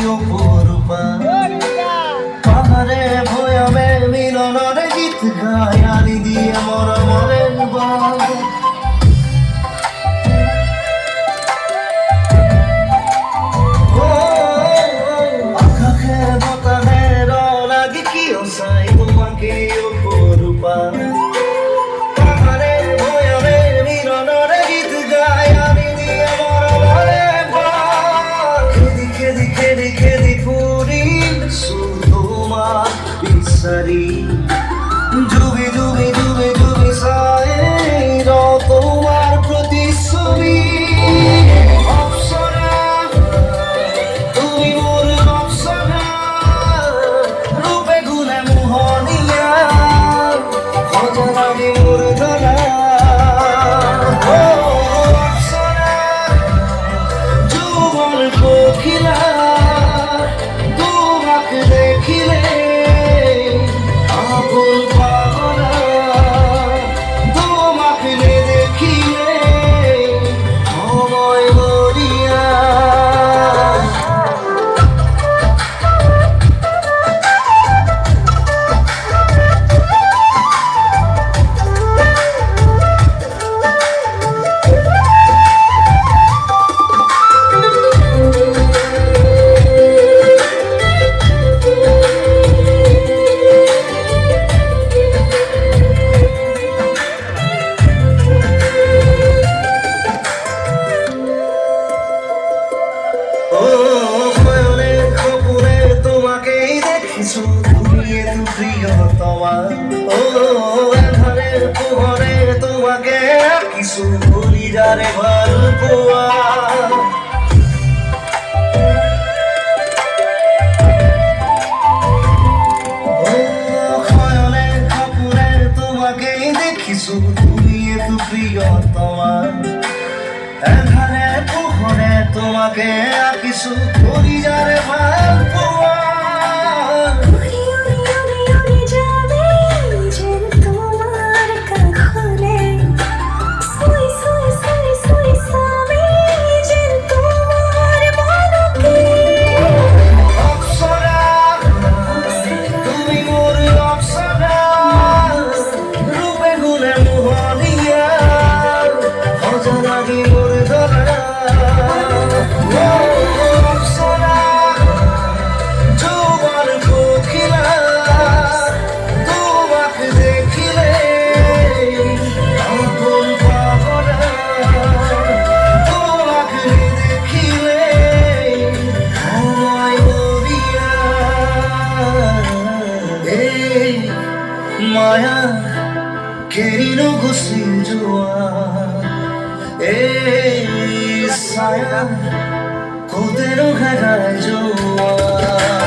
অপরূপা পাহাড়ে ভয়ামে মিলনের গীত গায় আলি দিয়ে মরমরের বাগ আকাশে বতাহে লাগি কি চাই তোমাকে অপরূপা পাহাড়ে ভয়ামে মিলনের গীত গায় আলি দিয়ে মরমরের বাগ খেদি খেদি খেদি ফুরি তোমার বিচারি ডুবি ডুবি ডুবি ডুবি সাই তোমার প্রতিচ্ছবি অপ্সরা তুমি মোর অপ্সরা রূপে গুণে মোহনিয়া অজানাবি মোর ধরা অপ্সরা যৌবন কোকিলা তোমাকে দেখিলে আপন পাগলা তোমাকে দেখিলে সময় মরিয়া প্রিয়তমা ও আধারের পোহরে তোমাকে কিছু বলি যারে ভাল পোয়া ও খয়নে খপুরে তোমাকে দেখিছো তুমি এত প্রিয়তমা আধারে পোহরে তোমাকে কিছু বলি যারে ভাল পোয়া মায়া কেরিনো গুছি যোৱা এই ছায়া কোদেনো হেৰাই যোৱা